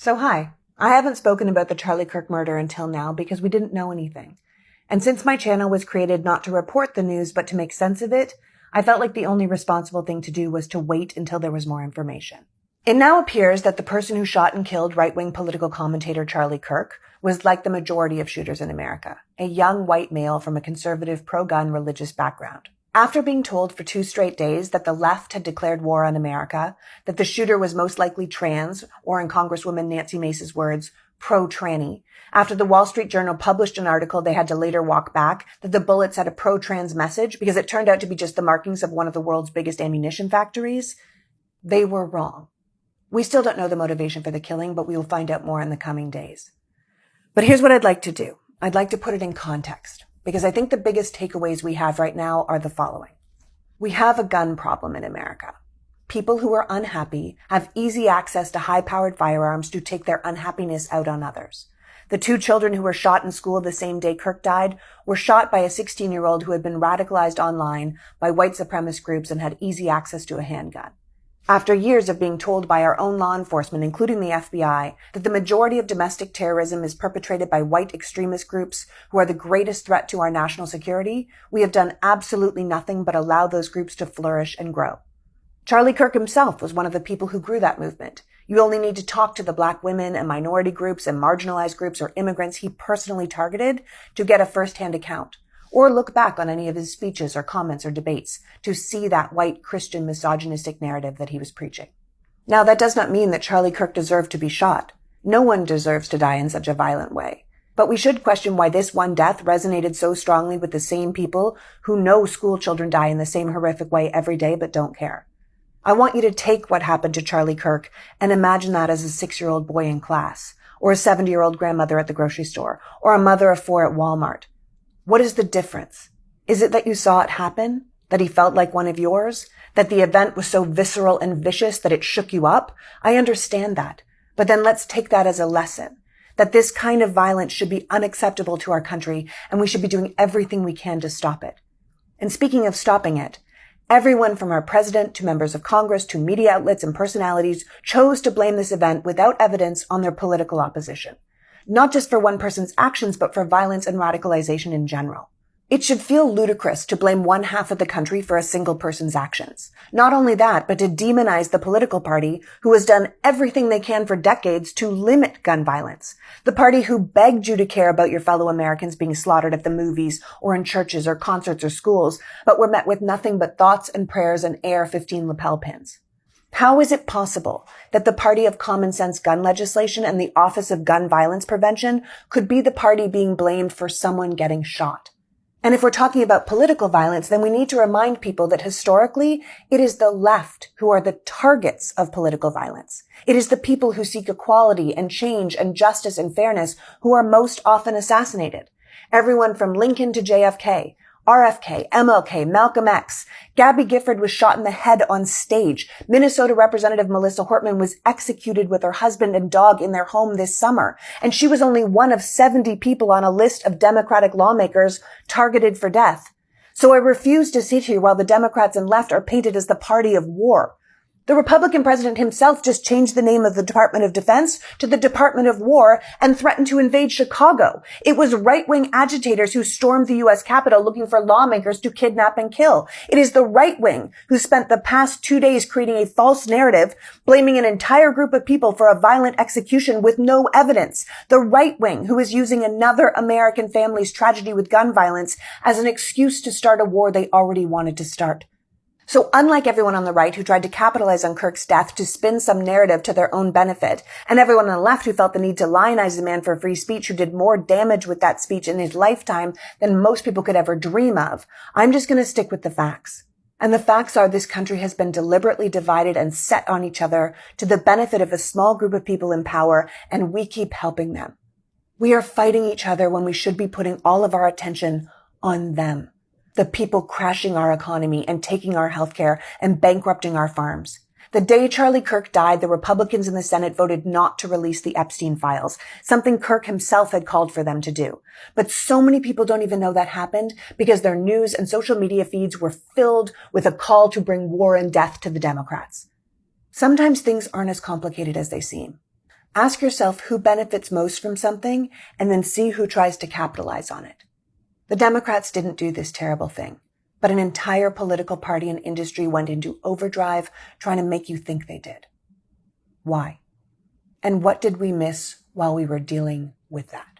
So hi, I haven't spoken about the Charlie Kirk murder until now because we didn't know anything. And since my channel was created not to report the news but to make sense of it, I felt like the only responsible thing to do was to wait until there was more information. It now appears that the person who shot and killed right-wing political commentator Charlie Kirk was like the majority of shooters in America, a young white male from a conservative pro-gun religious background. After being told for 2 straight days that the left had declared war on America, that the shooter was most likely trans, or in Congresswoman Nancy Mace's words, pro-tranny, after the Wall Street Journal published an article they had to later walk back that the bullets had a pro-trans message because it turned out to be just the markings of one of the world's biggest ammunition factories, they were wrong. We still don't know the motivation for the killing, but we will find out more in the coming days. But here's what I'd like to do. I'd like to put it in context, because I think the biggest takeaways we have right now are the following. We have a gun problem in America. People who are unhappy have easy access to high-powered firearms to take their unhappiness out on others. The 2 children who were shot in school the same day Kirk died were shot by a 16-year-old who had been radicalized online by white supremacist groups and had easy access to a handgun. After years of being told by our own law enforcement, including the FBI, that the majority of domestic terrorism is perpetrated by white extremist groups who are the greatest threat to our national security, we have done absolutely nothing but allow those groups to flourish and grow. Charlie Kirk himself was one of the people who grew that movement. You only need to talk to the Black women and minority groups and marginalized groups or immigrants he personally targeted to get a first-hand account. Or look back on any of his speeches or comments or debates to see that white Christian misogynistic narrative that he was preaching. Now, that does not mean that Charlie Kirk deserved to be shot. No one deserves to die in such a violent way. But we should question why this one death resonated so strongly with the same people who know school children die in the same horrific way every day but don't care. I want you to take what happened to Charlie Kirk and imagine that as a 6-year-old boy in class, or a 70-year-old grandmother at the grocery store, or a mother of 4 at Walmart. What is the difference? Is it that you saw it happen? That he felt like one of yours? That the event was so visceral and vicious that it shook you up? I understand that. But then let's take that as a lesson. That this kind of violence should be unacceptable to our country, and we should be doing everything we can to stop it. And speaking of stopping it, everyone from our president to members of Congress to media outlets and personalities chose to blame this event without evidence on their political opposition. Not just for one person's actions, but for violence and radicalization in general. It should feel ludicrous to blame one half of the country for a single person's actions. Not only that, but to demonize the political party who has done everything they can for decades to limit gun violence. The party who begged you to care about your fellow Americans being slaughtered at the movies or in churches or concerts or schools, but were met with nothing but thoughts and prayers and AR-15 lapel pins. How is it possible that the party of common sense gun legislation and the Office of Gun Violence Prevention could be the party being blamed for someone getting shot? And if we're talking about political violence, then we need to remind people that historically, it is the left who are the targets of political violence. It is the people who seek equality and change and justice and fairness who are most often assassinated. Everyone from Lincoln to JFK, RFK, MLK, Malcolm X. Gabby Gifford was shot in the head on stage. Minnesota Representative Melissa Hortman was executed with her husband and dog in their home this summer. And she was only one of 70 people on a list of Democratic lawmakers targeted for death. So I refuse to sit here while the Democrats and left are painted as the party of war. The Republican president himself just changed the name of the Department of Defense to the Department of War and threatened to invade Chicago. It was right-wing agitators who stormed the U.S. Capitol looking for lawmakers to kidnap and kill. It is the right wing who spent the past 2 days creating a false narrative, blaming an entire group of people for a violent execution with no evidence. The right wing who is using another American family's tragedy with gun violence as an excuse to start a war they already wanted to start. So unlike everyone on the right who tried to capitalize on Kirk's death to spin some narrative to their own benefit, and everyone on the left who felt the need to lionize the man for free speech who did more damage with that speech in his lifetime than most people could ever dream of, I'm just going to stick with the facts. And the facts are this country has been deliberately divided and set on each other to the benefit of a small group of people in power, and we keep helping them. We are fighting each other when we should be putting all of our attention on them. The people crashing our economy and taking our healthcare and bankrupting our farms. The day Charlie Kirk died, the Republicans in the Senate voted not to release the Epstein files, something Kirk himself had called for them to do. But so many people don't even know that happened because their news and social media feeds were filled with a call to bring war and death to the Democrats. Sometimes things aren't as complicated as they seem. Ask yourself who benefits most from something and then see who tries to capitalize on it. The Democrats didn't do this terrible thing, but an entire political party and industry went into overdrive trying to make you think they did. Why? And what did we miss while we were dealing with that?